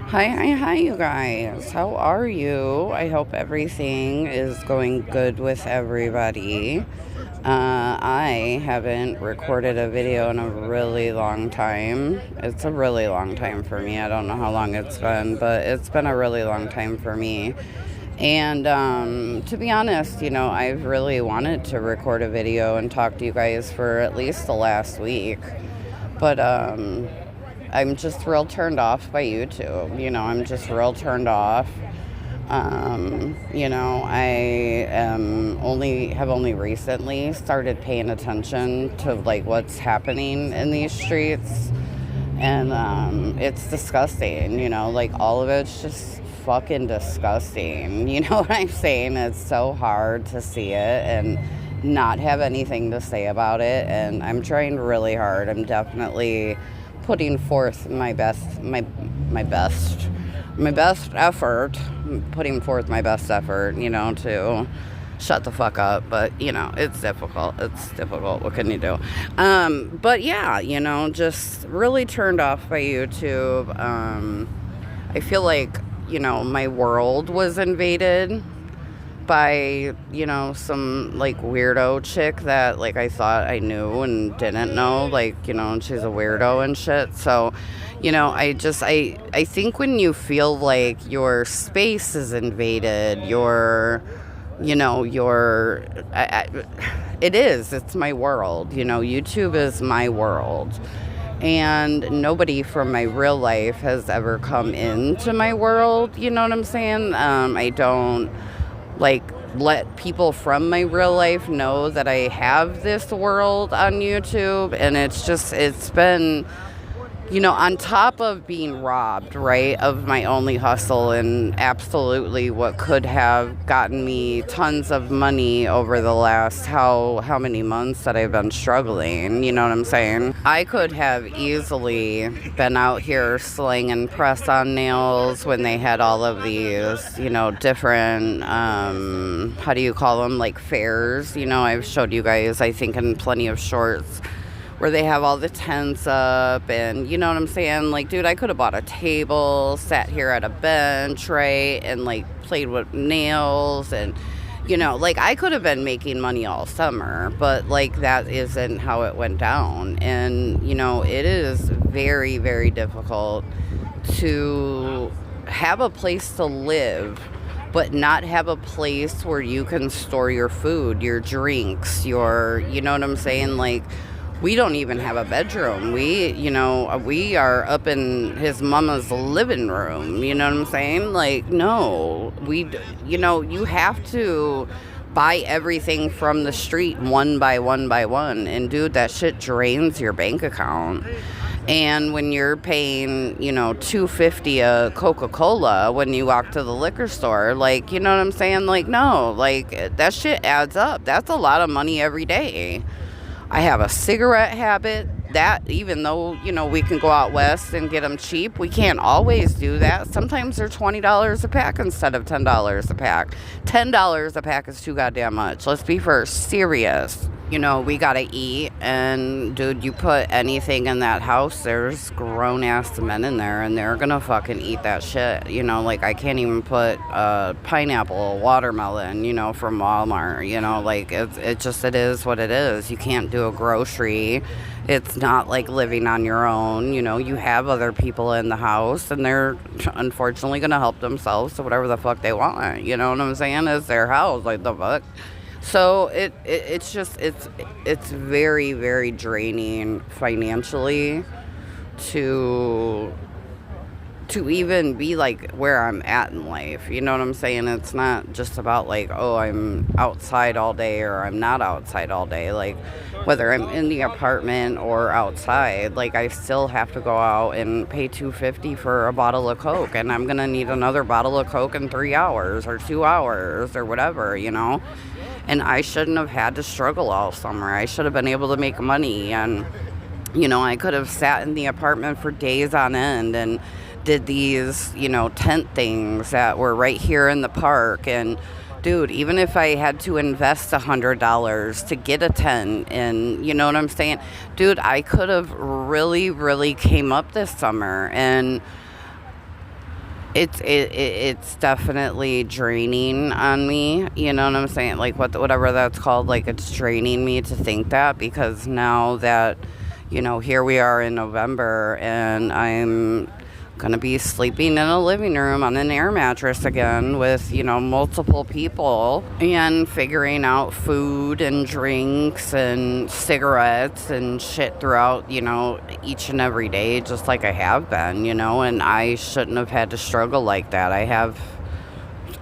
Hi, you guys. How are you? I hope everything is going good with everybody. I haven't recorded a video in a really long time. It's a really long time for me. I don't know how long it's been, but it's been a really long time for me. And to be honest, I've really wanted to record a video and talk to you guys for at least the last week. But I'm just real turned off by YouTube. I'm just real turned off. I have only recently started paying attention to like what's happening in these streets, and it's disgusting. Like all of it's just fucking disgusting. You know what I'm saying? It's so hard to see it and not have anything to say about it, and I'm trying really hard. I'm definitely putting forth my best effort, to shut the fuck up. But it's difficult. What can you do? But yeah, just really turned off by YouTube. I feel like my world was invaded by some like weirdo chick that like I thought I knew and didn't know, like and she's a weirdo and shit. So I think when you feel like your space is invaded, it's my world. YouTube is my world, and nobody from my real life has ever come into my world. You know what I'm saying? I don't like let people from my real life know that I have this world on YouTube, and it's been on top of being robbed, right, of my only hustle and absolutely what could have gotten me tons of money over the last how many months that I've been struggling. You know what I'm saying? I could have easily been out here slinging press-on nails when they had all of these, different, how do you call them, like fairs. I've showed you guys, I think, in plenty of shorts, where they have all the tents up, and you know what I'm saying? Like, dude, I could have bought a table, sat here at a bench, right, and like played with nails, and like I could have been making money all summer, but like that isn't how it went down. And it is very, very difficult to have a place to live but not have a place where you can store your food, your drinks, you know what I'm saying? Like, we don't even have a bedroom. We are up in his mama's living room. You know what I'm saying? Like, no, you have to buy everything from the street one by one by one. And dude, that shit drains your bank account. And when you're paying, $2.50 a Coca-Cola when you walk to the liquor store, like, you know what I'm saying? Like, no, like that shit adds up. That's a lot of money every day. I have a cigarette habit that even though, we can go out west and get them cheap, we can't always do that. Sometimes they're $20 a pack instead of $10 a pack. $10 a pack is too goddamn much. Let's be serious. We gotta eat, and dude, you put anything in that house, there's grown-ass men in there, and they're gonna fucking eat that shit. Like I can't even put a pineapple, watermelon, from Walmart. Like it is what it is. You can't do a grocery. It's not like living on your own. You have other people in the house, and they're unfortunately gonna help themselves to whatever the fuck they want. You know what I'm saying? It's their house. Like, the fuck. So it's very, very draining financially to even be like where I'm at in life. You know what I'm saying? It's not just about like, oh, I'm outside all day or I'm not outside all day. Like, whether I'm in the apartment or outside, like I still have to go out and pay $2.50 for a bottle of Coke, and I'm gonna need another bottle of Coke in 3 hours or 2 hours or whatever, And I shouldn't have had to struggle all summer. I should have been able to make money, and I could have sat in the apartment for days on end and did these, tent things that were right here in the park. And dude, even if I had to invest $100 to get a tent, and you know what I'm saying? Dude, I could have really, really came up this summer. And It's definitely draining on me. You know what I'm saying? Like whatever that's called. Like it's draining me to think that, because now that here we are in November and I'm gonna be sleeping in a living room on an air mattress again with multiple people, and figuring out food and drinks and cigarettes and shit throughout each and every day, just like I have been, and I shouldn't have had to struggle like that. I have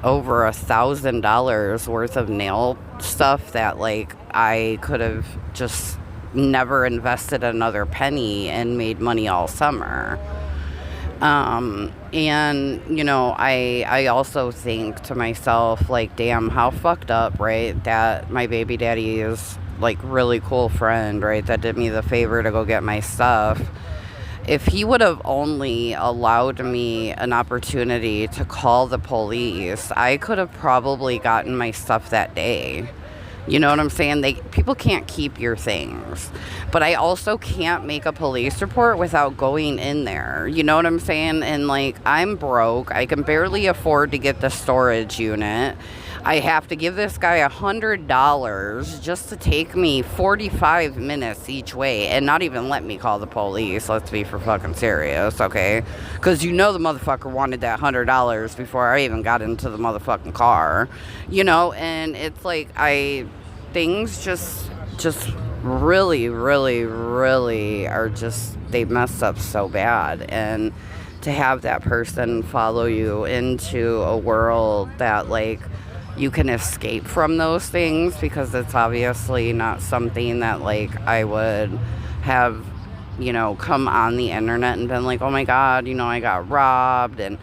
over $1,000 worth of nail stuff that like I could have just never invested another penny and made money all summer. And I also think to myself, like, damn, how fucked up, right? That my baby daddy is like really cool friend, right? That did me the favor to go get my stuff. If he would have only allowed me an opportunity to call the police, I could have probably gotten my stuff that day. You know what I'm saying? People can't keep your things. But I also can't make a police report without going in there. You know what I'm saying? And like, I'm broke. I can barely afford to get the storage unit. I have to give this guy $100 just to take me 45 minutes each way and not even let me call the police. Let's be for fucking serious, okay? Because the motherfucker wanted that $100 before I even got into the motherfucking car. And it's like things just really, really, really are just, they mess up so bad. And to have that person follow you into a world that like you can escape from those things, because it's obviously not something that like I would have come on the internet and been like, oh my god, I got robbed, and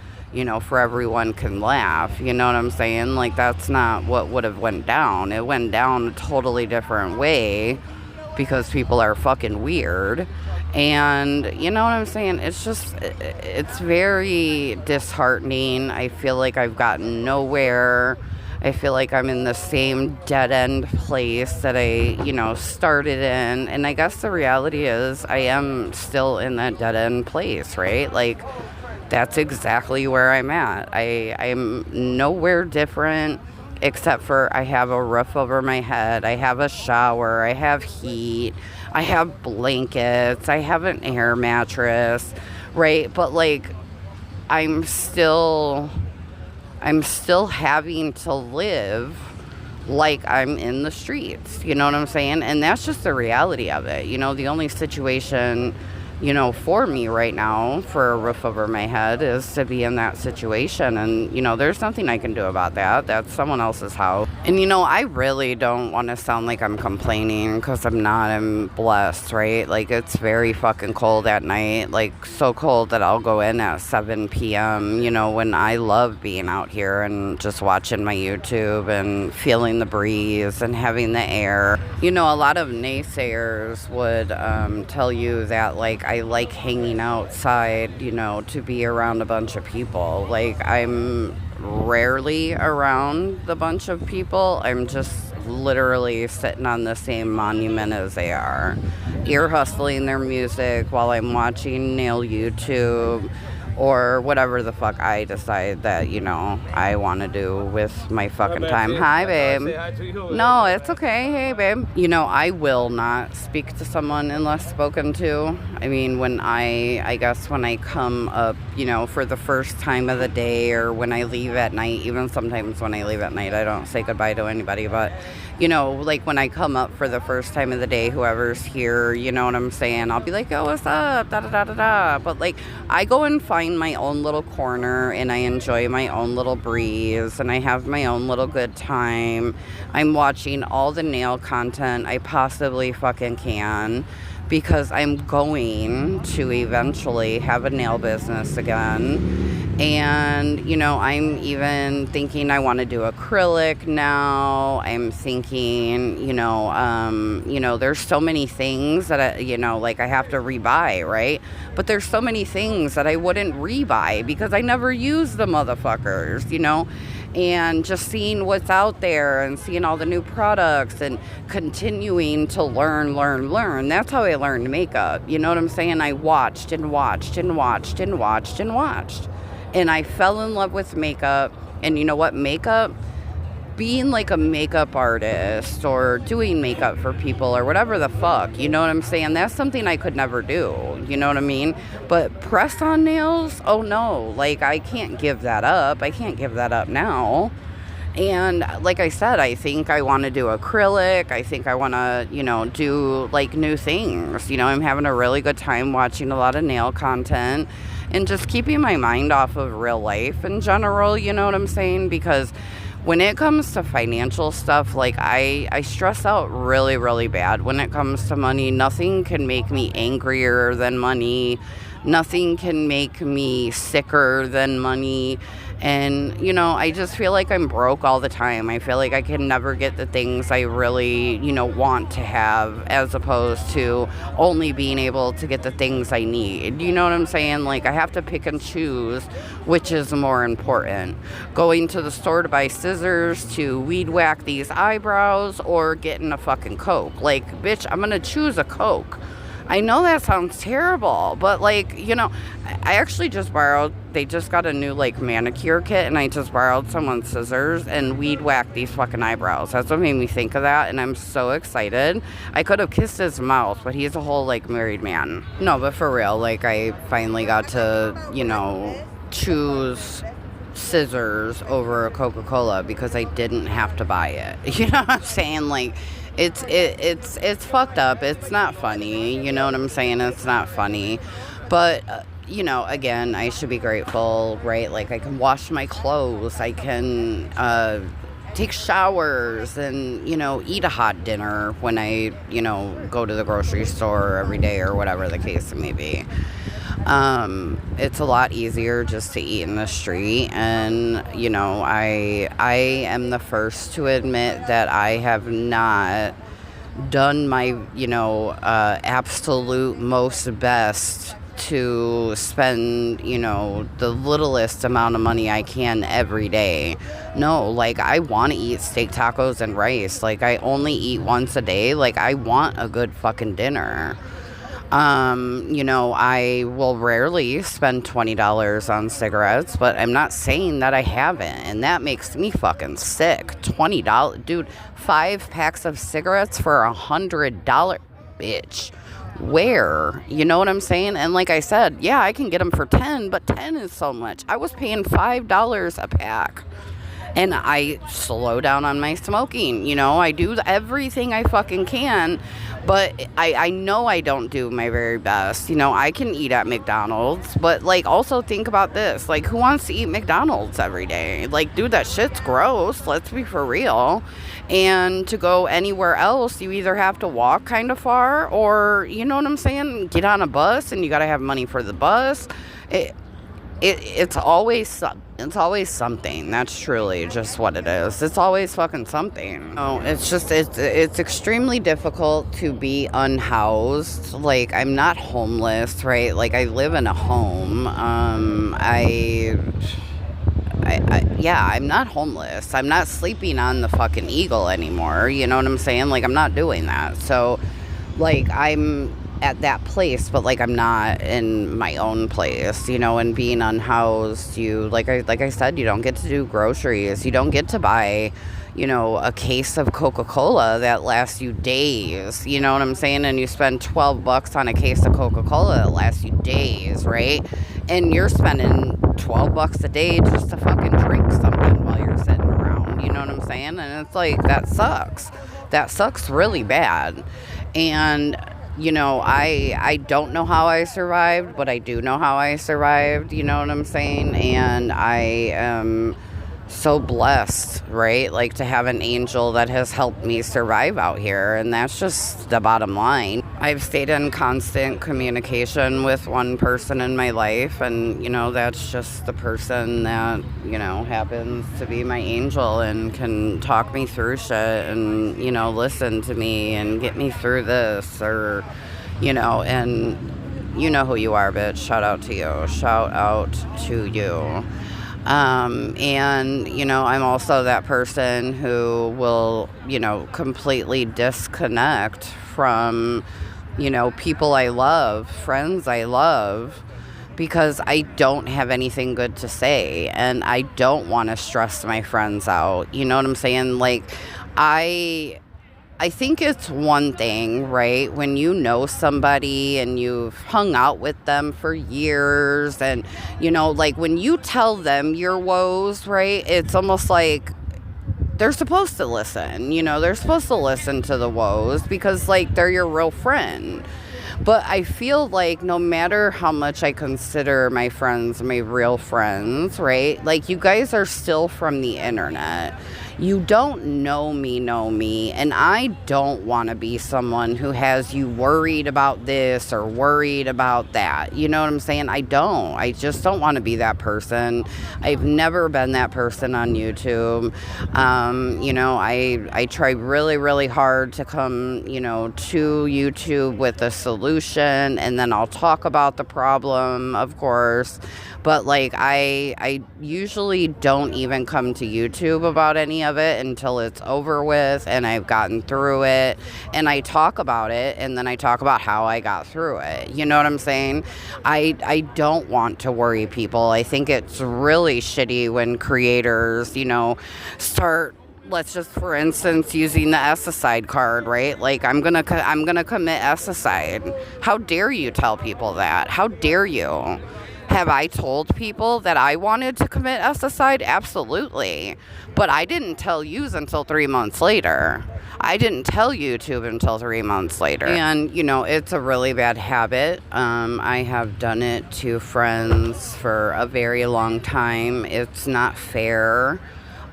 for everyone can laugh. You know what I'm saying? Like, that's not what would have went down. It went down a totally different way, because people are fucking weird. And you know what I'm saying? It's very disheartening. I feel like I've gotten nowhere. I feel like I'm in the same dead-end place that I, started in. And I guess the reality is I am still in that dead-end place, right? Like, that's exactly where I'm at. I'm nowhere different, except for I have a roof over my head. I have a shower. I have heat. I have blankets. I have an air mattress, right? But, like, I'm still having to live like I'm in the streets. You know what I'm saying? And that's just the reality of it. The only situation, for me right now, for a roof over my head, is to be in that situation. And, there's nothing I can do about that. That's someone else's house. And, I really don't want to sound like I'm complaining, because I'm not. I'm blessed, right? Like, it's very fucking cold at night. Like, so cold that I'll go in at 7 p.m., when I love being out here and just watching my YouTube and feeling the breeze and having the air. A lot of naysayers would tell you that, like, I like hanging outside, to be around a bunch of people. Like, I'm rarely around the bunch of people. I'm just literally sitting on the same monument as they are, ear hustling their music while I'm watching nail YouTube, or whatever the fuck I decide that, I want to do with my fucking time. Hi, babe. No, it's okay. Hey, babe. I will not speak to someone unless spoken to. I mean, when I come up, for the first time of the day, or when I leave at night, even sometimes when I leave at night, I don't say goodbye to anybody, but, like when I come up for the first time of the day, whoever's here, you know what I'm saying? I'll be like, oh, what's up? Da da da da da. But like, I go and find my own little corner, and I enjoy my own little breeze, and I have my own little good time. I'm watching all the nail content I possibly fucking can, because I'm going to eventually have a nail business again. And, I'm even thinking I want to do acrylic now. I'm thinking, there's so many things that I have to rebuy, right? But there's so many things that I wouldn't rebuy because I never use the motherfuckers, and just seeing what's out there and seeing all the new products and continuing to learn. That's how I learned makeup. You know what I'm saying? I watched and watched and watched and watched and watched. And I fell in love with makeup. And you know what? Makeup, being like a makeup artist or doing makeup for people or whatever the fuck, you know what I'm saying? That's something I could never do, you know what I mean? But press on nails, oh no, like I can't give that up. I can't give that up now. And like I said, I think I want to do acrylic. I think I want to, do like new things. I'm having a really good time watching a lot of nail content and just keeping my mind off of real life in general, you know what I'm saying? Because when it comes to financial stuff, like I stress out really, really bad when it comes to money. Nothing can make me angrier than money. Nothing can make me sicker than money. And, I just feel like I'm broke all the time. I feel like I can never get the things I really, want to have, as opposed to only being able to get the things I need. You know what I'm saying? Like, I have to pick and choose which is more important. Going to the store to buy scissors to weed whack these eyebrows or getting a fucking Coke. Like, bitch, I'm going to choose a Coke. I know that sounds terrible, but like, I actually they just got a new like manicure kit, and I just borrowed someone's scissors and weed whacked these fucking eyebrows. That's what made me think of that, and I'm so excited. I could have kissed his mouth, but he's a whole like married man. No, but for real, like I finally got to, choose scissors over a Coca-Cola because I didn't have to buy it. You know what I'm saying? Like, it's fucked up. It's not funny. You know what I'm saying? It's not funny. But, again, I should be grateful, right? Like, I can wash my clothes. I can take showers and, eat a hot dinner when I, go to the grocery store every day or whatever the case may be. It's a lot easier just to eat in the street, and I am the first to admit that I have not done my absolute most best to spend the littlest amount of money I can every day. No, like I want to eat steak tacos and rice. Like I only eat once a day. Like I want a good fucking dinner. I will rarely spend $20 on cigarettes, but I'm not saying that I haven't, and that makes me fucking sick. $20, dude, 5 packs of cigarettes for $100, bitch. Where? You know what I'm saying? And like I said, yeah, I can get them for 10, but 10 is so much. I was paying $5 a pack. And I slow down on my smoking, I do everything I fucking can, but I know I don't do my very best. I can eat at McDonald's, but like also think about this, like who wants to eat McDonald's every day? Like, dude, that shit's gross. Let's be for real. And to go anywhere else, you either have to walk kind of far or, you know what I'm saying? Get on a bus, and you got to have money for the bus. It's always something. That's truly just what it is. It's always fucking something. Oh, it's extremely difficult to be unhoused. Like, I'm not homeless, right? Like, I live in a home. I'm not homeless. I'm not sleeping on the fucking Eagle anymore. You know what I'm saying? Like, I'm not doing that. So, like, I'm at that place, but like I'm not in my own place, and being unhoused, like I said, you don't get to do groceries. You don't get to buy, a case of Coca-Cola that lasts you days, you know what I'm saying? And you spend $12 on a case of Coca-Cola that lasts you days, right? And you're spending $12 a day just to fucking drink something while you're sitting around, you know what I'm saying? And it's like, that sucks really bad. And I don't know how I survived, but I do know how I survived, you know what I'm saying? And I am so blessed, right? Like, to have an angel that has helped me survive out here, and that's just the bottom line. I've stayed in constant communication with one person in my life, and, that's just the person that, happens to be my angel and can talk me through shit and, listen to me and get me through this, or, and you know who you are, bitch. Shout out to you. Shout out to you. And, I'm also that person who will, completely disconnect from, people I love, friends I love, because I don't have anything good to say, and I don't want to stress my friends out. You know what I'm saying? Like, I think it's one thing, right? When you know somebody and you've hung out with them for years, and, like when you tell them your woes, right? It's almost like they're supposed to listen. They're supposed to listen to the woes because, like, they're your real friend. But I feel like no matter how much I consider my friends my real friends, right? Like, you guys are still from the internet. You don't know me, and I don't want to be someone who has you worried about this or worried about that. You know what I'm saying? I just don't want to be that person. I've never been that person on YouTube. I try really, really hard to come, to YouTube with a solution, and then I'll talk about the problem, of course. But, like, I usually don't even come to YouTube about any of it until it's over with and I've gotten through it, and I talk about it, and then I talk about how I got through it. You know what I'm saying? I don't want to worry people. I think it's really shitty when creators, start, let's just, for instance, using the S-Aside card, right? Like, I'm gonna commit S-Aside. How dare you tell people that? How dare you? Have I told people that I wanted to commit S-Aside? Absolutely. But I didn't tell yous until 3 months later. I didn't tell YouTube until 3 months later. And, it's a really bad habit. I have done it to friends for a very long time. It's not fair.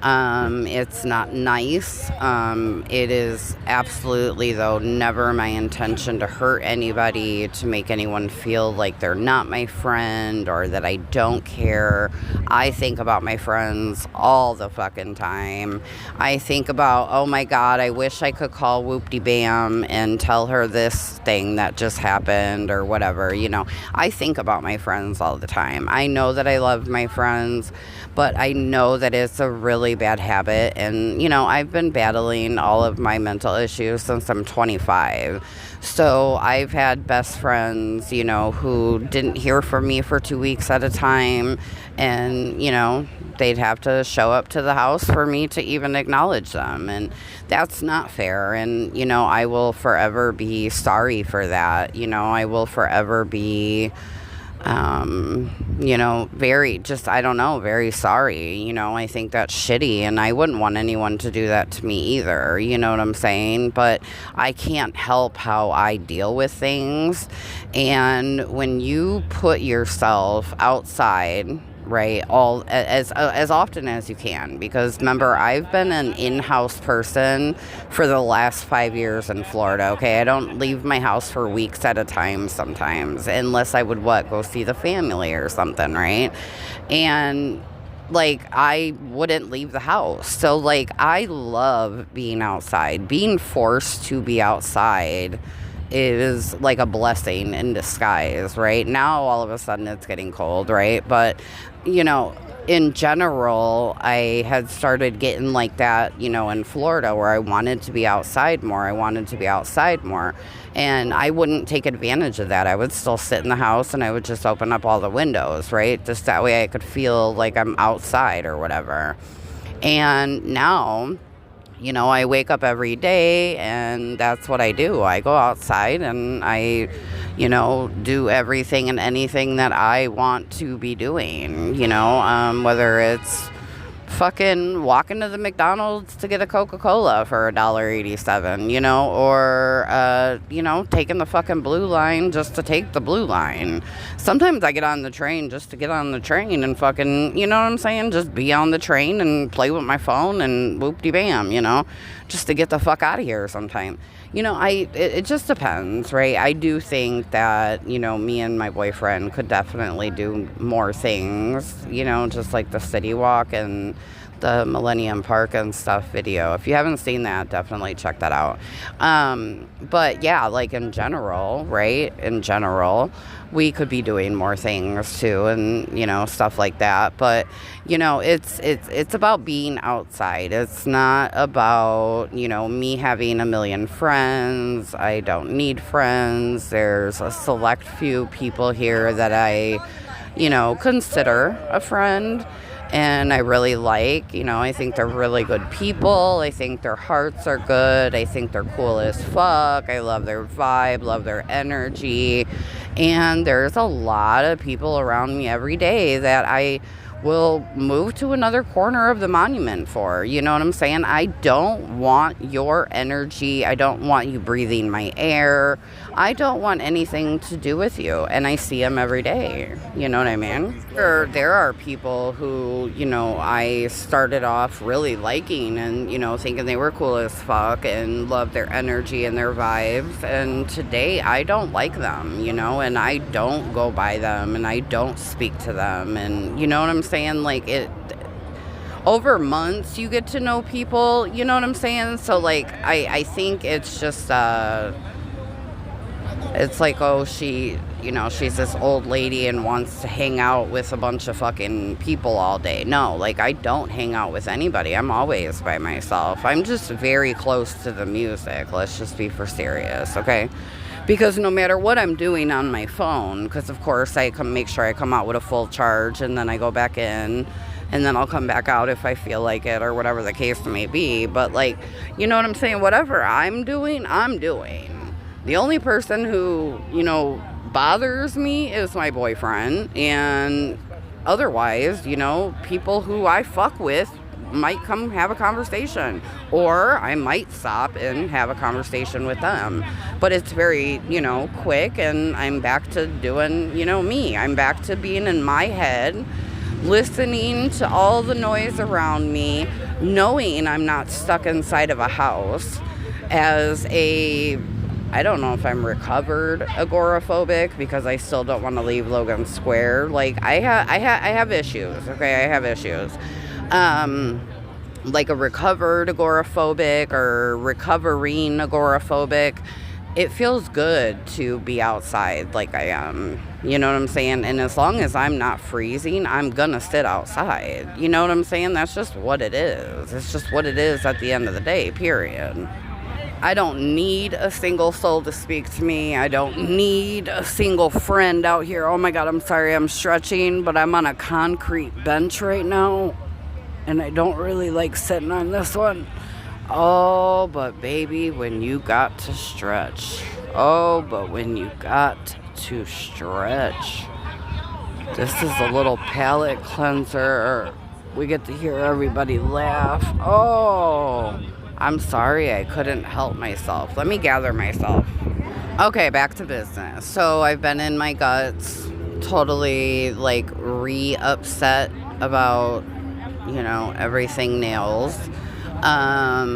It's not nice. It is absolutely, though, never my intention to hurt anybody, to make anyone feel like they're not my friend or that I don't care. I think about my friends all the fucking time. I think about, oh my God, I wish I could call Whoop-de-Bam and tell her this thing that just happened or whatever, I think about my friends all the time. I know that I love my friends, but I know that it's a really bad habit. And, I've been battling all of my mental issues since I'm 25. So I've had best friends, who didn't hear from me for 2 weeks at a time. And, they'd have to show up to the house for me to even acknowledge them. And that's not fair. And, I will forever be sorry for that. I will forever be very sorry. I think that's shitty, and I wouldn't want anyone to do that to me either. You know what I'm saying? But I can't help how I deal with things. And when you put yourself outside, right, all as often as you can, because remember, I've been an in-house person for the last 5 years in Florida. Okay, I don't leave my house for weeks at a time sometimes, unless I would go see the family or something, right? And, like, I wouldn't leave the house. So, like, I love being outside. Being forced to be outside is like a blessing in disguise, right? Now all of a sudden it's getting cold, right? But, in general, I had started getting like that, in Florida, where I wanted to be outside more. And I wouldn't take advantage of that. I would still sit in the house, and I would just open up all the windows, right? Just that way I could feel like I'm outside or whatever. And now, I wake up every day, and that's what I do. I go outside, and I, do everything and anything that I want to be doing, whether it's fucking walking to the McDonald's to get a Coca-Cola for $1.87, or, taking the fucking blue line just to take the blue line. Sometimes I get on the train just to get on the train and fucking, you know what I'm saying? Just be on the train and play with my phone and whoop-de-bam, just to get the fuck out of here sometime. It just depends, right? I do think that, me and my boyfriend could definitely do more things, just like the city walk and the Millennium Park and stuff video. If you haven't seen that, definitely check that out. But yeah, like in general, right? In general, we could be doing more things too, and stuff like that. But it's about being outside. It's not about me having a million friends. I don't need friends. There's a select few people here that I consider a friend. And I really like, I think they're really good people. I think their hearts are good. I think they're cool as fuck. I love their vibe, love their energy. And there's a lot of people around me every day that I will move to another corner of the monument for. You know what I'm saying? I don't want your energy. I don't want you breathing my air. I don't want anything to do with you. And I see them every day. You know what I mean? There are people who, I started off really liking and, thinking they were cool as fuck and loved their energy and their vibes. And today I don't like them, and I don't go by them and I don't speak to them. And you know what I'm saying? Like, it over months you get to know people, you know what I'm saying? So like I think it's just it's like, oh, she's this old lady and wants to hang out with a bunch of fucking people all day. No, like, I don't hang out with anybody. I'm always by myself. I'm just very close to the music. Let's just be for serious, okay? Because no matter what I'm doing on my phone, because of course I make sure I come out with a full charge and then I go back in and then I'll come back out if I feel like it or whatever the case may be. But like, you know what I'm saying? Whatever I'm doing, I'm doing. The only person who, bothers me is my boyfriend. And otherwise, people who I fuck with might come have a conversation. Or I might stop and have a conversation with them. But it's very, quick, and I'm back to doing, me. I'm back to being in my head, listening to all the noise around me, knowing I'm not stuck inside of a house as I don't know if I'm recovered agoraphobic, because I still don't want to leave Logan Square. Like, I have issues, okay? I have issues. Like a recovered agoraphobic or recovering agoraphobic, it feels good to be outside like I am. You know what I'm saying? And as long as I'm not freezing, I'm gonna sit outside. You know what I'm saying? That's just what it is. It's just what it is at the end of the day, period. I don't need a single soul to speak to me. I don't need a single friend out here. Oh my God, I'm sorry, I'm stretching, but I'm on a concrete bench right now. And I don't really like sitting on this one. Oh, but baby, when you got to stretch. Oh, but when you got to stretch. This is a little palate cleanser. We get to hear everybody laugh. Oh, I'm sorry, I couldn't help myself. Let me gather myself. Okay, back to business. So I've been in my guts, totally like re-upset about, everything nails. I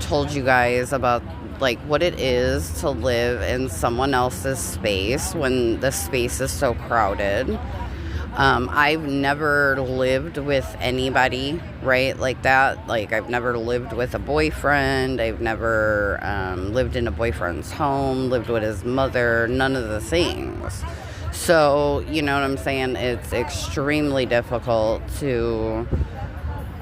told you guys about like what it is to live in someone else's space when the space is so crowded. I've never lived with anybody, right, like that. Like, I've never lived with a boyfriend. I've never lived in a boyfriend's home, lived with his mother, none of the things. So, you know what I'm saying? It's extremely difficult to,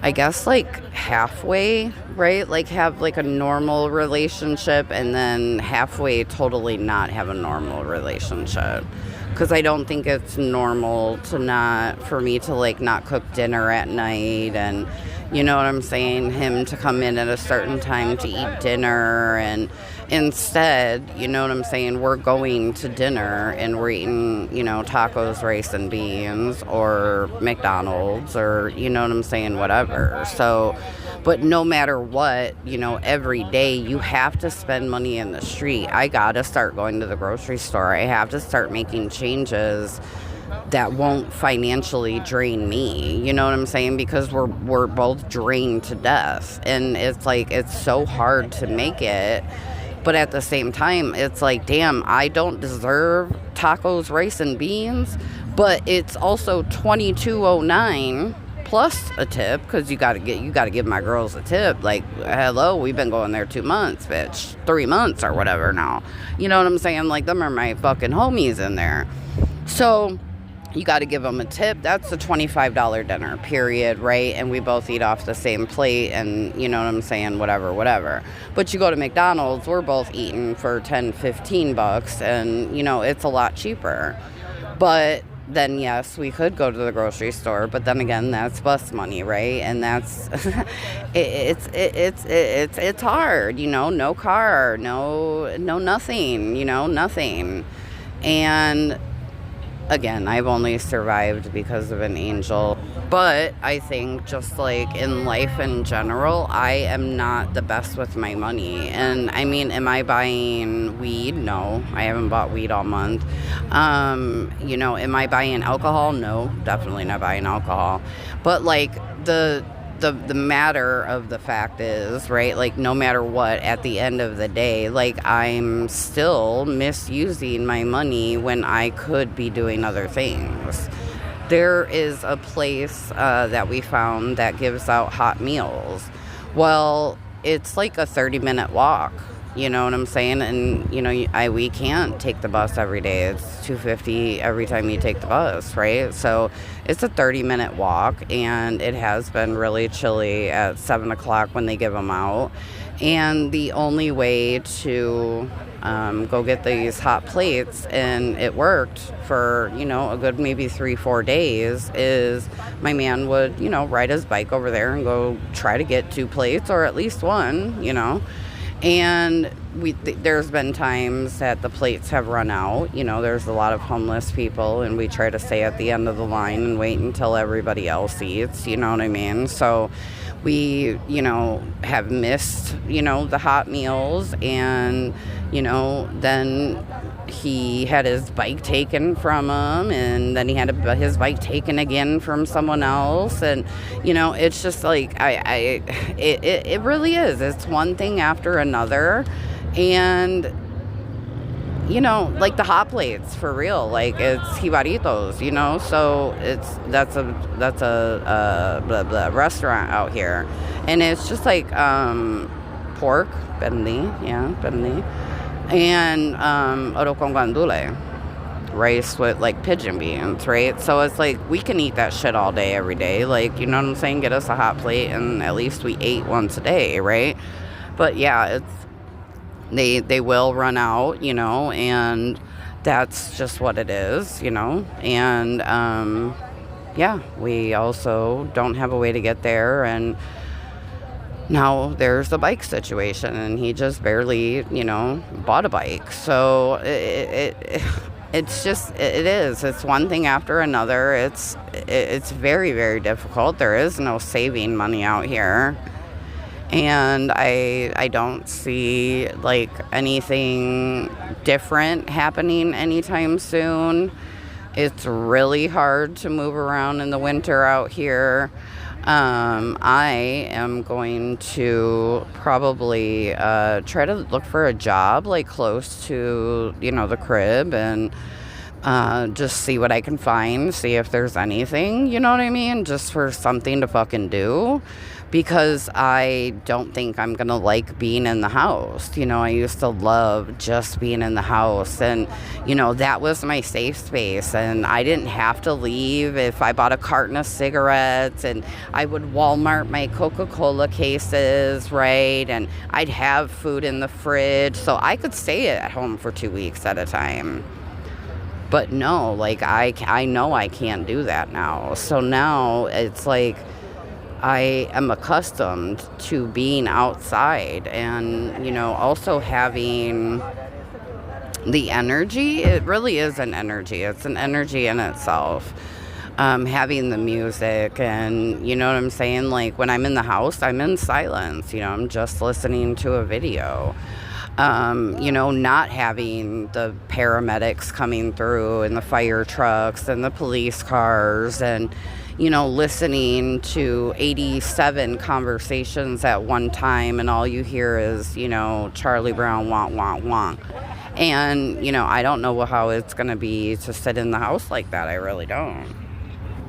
I guess, like, halfway, right? Like, have, like, a normal relationship and then halfway totally not have a normal relationship. Because I don't think it's normal for me to, like, not cook dinner at night and, you know what I'm saying, him to come in at a certain time to eat dinner, and instead, you know what I'm saying, we're going to dinner and we're eating, tacos, rice, and beans, or McDonald's, or, you know what I'm saying, whatever. So, but no matter what, every day you have to spend money in the street. I gotta start going to the grocery store. I have to start making changes that won't financially drain me. You know what I'm saying? Because we're both drained to death. And it's like, it's so hard to make it. But at the same time, it's like, damn, I don't deserve tacos, rice, and beans. But it's also $22.09 plus a tip, because you gotta give my girls a tip. Like, hello, we've been going there 2 months, bitch, 3 months or whatever now. You know what I'm saying? Like, them are my fucking homies in there. So you got to give them a tip. That's a $25 dinner, period, right? And we both eat off the same plate, and you know what I'm saying, whatever. But you go to McDonald's, we're both eating for $10, $15, and, it's a lot cheaper. But then yes, we could go to the grocery store, but then again, that's bus money, right? And that's it's hard, no car, no nothing, nothing. And again, I've only survived because of an angel. But I think just like in life in general, I am not the best with my money. And I mean, am I buying weed? No, I haven't bought weed all month. Am I buying alcohol? No, definitely not buying alcohol. But like the matter of the fact is, right, like no matter what, at the end of the day, like I'm still misusing my money when I could be doing other things. There is a place that we found that gives out hot meals. Well, it's like a 30-minute walk. You know what I'm saying? And, we can't take the bus every day. It's $2.50 every time you take the bus, right? So it's a 30-minute walk, and it has been really chilly at 7 o'clock when they give them out. And the only way to go get these hot plates, and it worked for, a good maybe 3-4 days, is my man would, ride his bike over there and go try to get 2 plates or at least one, And there's been times that the plates have run out. There's a lot of homeless people, and we try to stay at the end of the line and wait until everybody else eats, you know what I mean? So we, have missed, the hot meals, and, then he had his bike taken from him, and then he had his bike taken again from someone else. And, it's just like, it really is. It's one thing after another. And, like the hot plates, for real, like it's jibaritos, so that's a blah, blah, restaurant out here. And it's just like, pork, benli, and oro con guandule, rice with like pigeon beans, right? So it's like we can eat that shit all day, every day. Like, you know what I'm saying? Get us a hot plate, and at least we ate once a day, right? But yeah, they will run out, and that's just what it is, And we also don't have a way to get there, and now there's the bike situation, and he just barely, bought a bike. So it's one thing after another. It's very, very difficult. There is no saving money out here. And I don't see like anything different happening anytime soon. It's really hard to move around in the winter out here. I am going to probably try to look for a job like close to, the crib, and just see what I can find, see if there's anything, you know what I mean? Just for something to fucking do. Because I don't think I'm going to like being in the house. I used to love just being in the house, and, that was my safe space, and I didn't have to leave. If I bought a carton of cigarettes, and I would Walmart my Coca-Cola cases, right? And I'd have food in the fridge, so I could stay at home for 2 weeks at a time. But no, like I know I can't do that now. So now it's like, I am accustomed to being outside, and, also having the energy. It really is an energy. It's an energy in itself. Having the music, and, you know what I'm saying? Like when I'm in the house, I'm in silence. I'm just listening to a video. Not having the paramedics coming through, and the fire trucks, and the police cars, and, listening to 87 conversations at one time, and all you hear is, Charlie Brown, wah, wah, wah. And, I don't know how it's going to be to sit in the house like that. I really don't.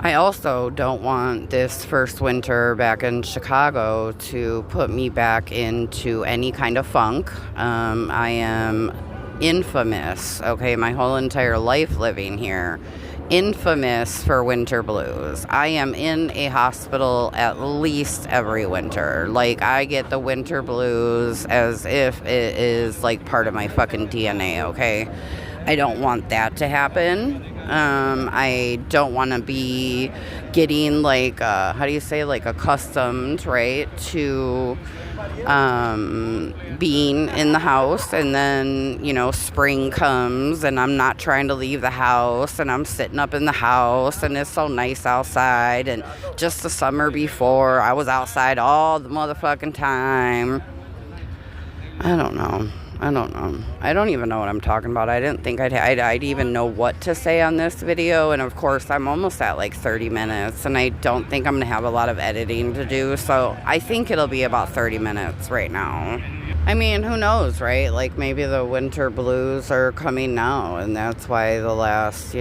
I also don't want this first winter back in Chicago to put me back into any kind of funk. I am infamous, my whole entire life living here. Infamous for winter blues. I am in a hospital at least every winter. Like, I get the winter blues as if it is like part of my fucking DNA, okay? I don't want that to happen. I don't want to be getting like, how do you say, like accustomed, right, to being in the house, and then, spring comes and I'm not trying to leave the house and I'm sitting up in the house and it's so nice outside, and just the summer before I was outside all the motherfucking time. I don't know. I don't even know what I'm talking about. I didn't think I'd even know what to say on this video. And of course, I'm almost at like 30 minutes. And I don't think I'm going to have a lot of editing to do. So I think it'll be about 30 minutes right now. I mean, who knows, right? Like maybe the winter blues are coming now. And that's why the last,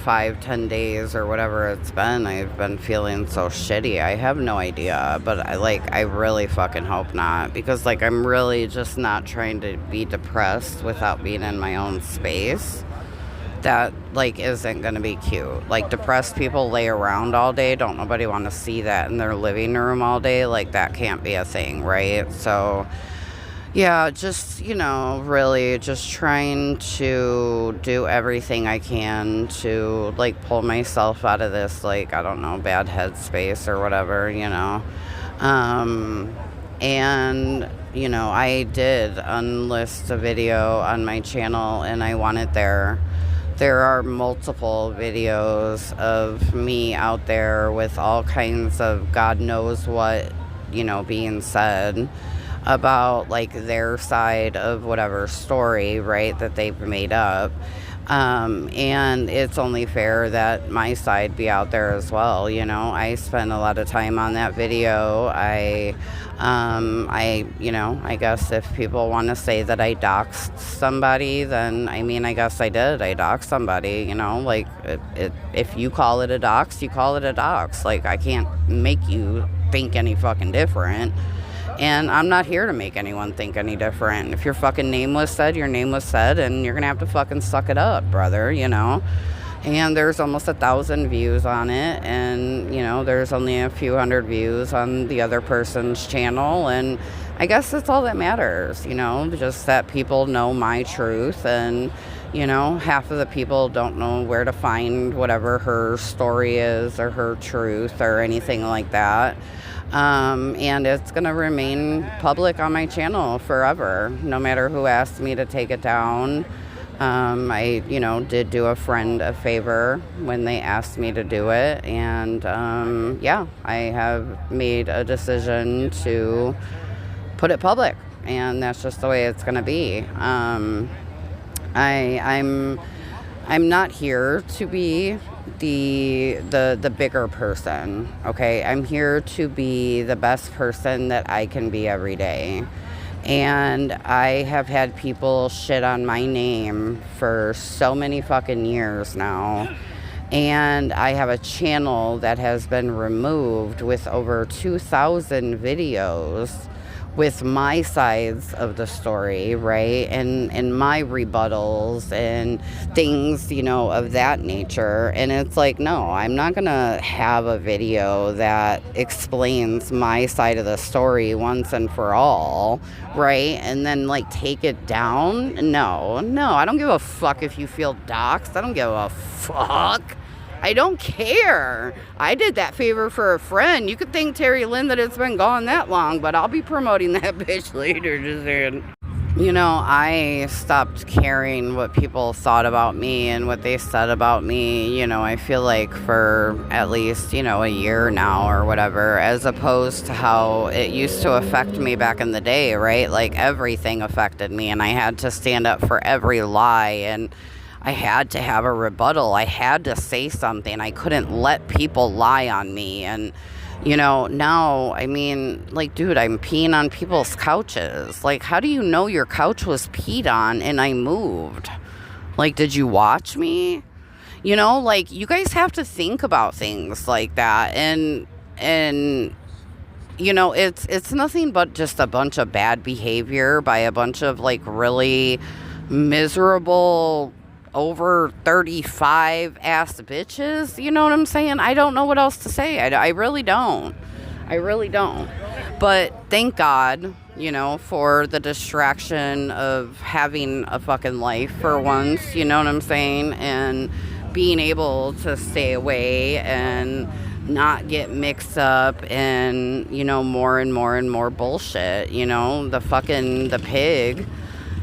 5-10 days or whatever it's been, I've been feeling so shitty. I have no idea, but I really fucking hope not, because I'm really just not trying to be depressed without being in my own space. That isn't gonna be cute. Depressed people lay around all day. Don't nobody want to see that in their living room all day. That can't be a thing, right? So yeah, just, really just trying to do everything I can to, pull myself out of this, I don't know, bad headspace or whatever, And, I did unlist a video on my channel, and I want it there. There are multiple videos of me out there with all kinds of God knows what, being said about their side of whatever story, right, that they've made up. And it's only fair that my side be out there as well. I spent a lot of time on that video. I guess if people want to say that I doxed somebody, then I guess I did. I doxed somebody, if you call it a dox, you call it a dox. I can't make you think any fucking different. And I'm not here to make anyone think any different. If your fucking name was said, your name was said, and you're going to have to fucking suck it up, brother, And there's almost 1,000 views on it, and, there's only a few hundred views on the other person's channel, and I guess that's all that matters, just that people know my truth, and, half of the people don't know where to find whatever her story is or her truth or anything like that. And it's going to remain public on my channel forever, no matter who asks me to take it down. I, did do a friend a favor when they asked me to do it. And, I have made a decision to put it public. And that's just the way it's going to be. I'm not here to be the bigger person, okay? I'm here to be the best person that I can be every day. And I have had people shit on my name for so many fucking years now. And I have a channel that has been removed with over 2,000 videos with my sides of the story, right? And my rebuttals and things, of that nature. And it's no, I'm not gonna have a video that explains my side of the story once and for all, right? And then take it down. No, I don't give a fuck if you feel doxxed. I don't give a fuck. I don't care. I did that favor for a friend. You could thank Terry Lynn that it's been gone that long, but I'll be promoting that bitch later. Just saying. I stopped caring what people thought about me and what they said about me, I feel for at least, a year now or whatever, as opposed to how it used to affect me back in the day, right? Everything affected me, and I had to stand up for every lie, and I had to have a rebuttal. I had to say something. I couldn't let people lie on me. And, now, dude, I'm peeing on people's couches. How do you know your couch was peed on and I moved? Did you watch me? You guys have to think about things like that. And it's nothing but just a bunch of bad behavior by a bunch of, really miserable over 35 ass bitches, you know what I'm saying? I don't know what else to say. I really don't. But thank God, for the distraction of having a fucking life for once, you know what I'm saying? And being able to stay away and not get mixed up in, you know, more and more and more bullshit. You know, the pig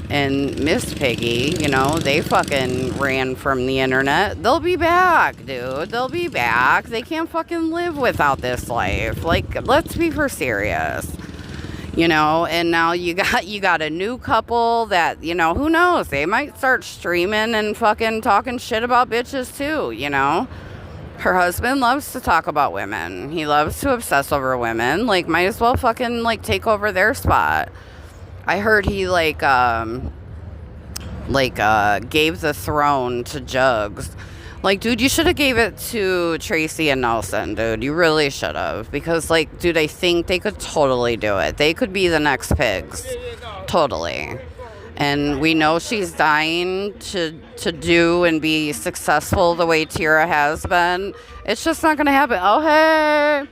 and Miss Piggy, you know, they fucking ran from the internet. They'll be back, dude. They'll be back. They can't fucking live without this life. Like, let's be for serious. You know, and now you got a new couple that, you know, who knows? They might start streaming and fucking talking shit about bitches too, you know? Her husband loves to talk about women. He loves to obsess over women. Like, might as well fucking, like, take over their spot. I heard he, gave the throne to Jugs. Like, dude, you should have gave it to Tracy and Nelson, dude. You really should have. Because, like, dude, I think they could totally do it. They could be the next pigs. Totally. And we know she's dying to do and be successful the way Tira has been. It's just not going to happen. Oh, hey.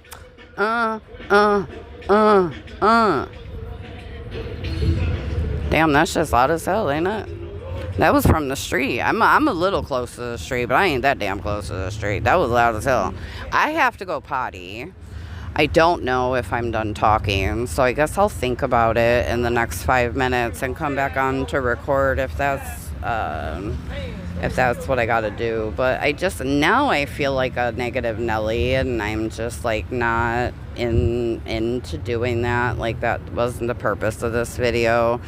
Damn, that's just loud as hell, ain't it? That was from the street. I'm a little close to the street, but I ain't that damn close to the street. That was loud as hell. I have to go potty. I don't know if I'm done talking, so I guess I'll think about it in the next 5 minutes and come back on to record if that's what I gotta do. But now I feel like a negative Nelly, and I'm just like not into doing that. Like, that wasn't the purpose of this video.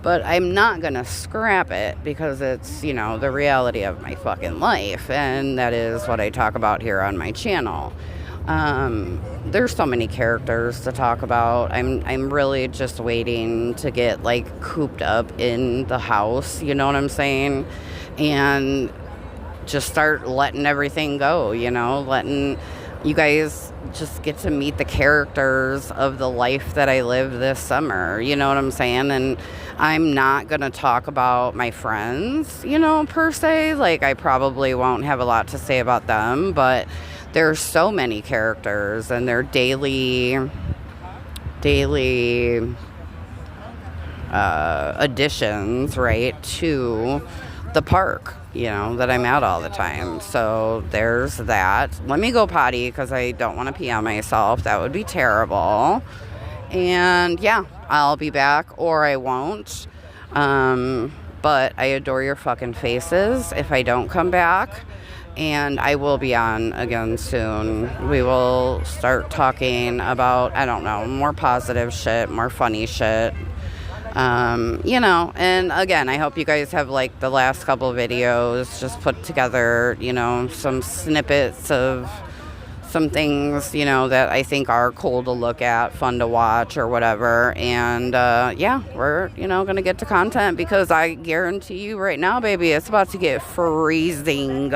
But I'm not going to scrap it because it's, you know, the reality of my fucking life. And that is what I talk about here on my channel. There's so many characters to talk about. I'm really just waiting to get, like, cooped up in the house. You know what I'm saying? And just start letting everything go, you know, letting you guys just get to meet the characters of the life that I lived this summer. You know what I'm saying? And I'm not going to talk about my friends, you know, per se. Like, I probably won't have a lot to say about them, but there's so many characters and their daily additions, right, to the park, you know, that I'm at all the time. So there's that. Let me go potty because I don't want to pee on myself. That would be terrible. And yeah, I'll be back or I won't. But I adore your fucking faces if I don't come back. And I will be on again soon. We will start talking about, I don't know, more positive shit, more funny shit. You know, and again, I hope you guys have, like, the last couple videos just put together, you know, some snippets of some things, you know, that I think are cool to look at, fun to watch or whatever. And, yeah, we're, you know, going to get to content because I guarantee you right now, baby, it's about to get freezing.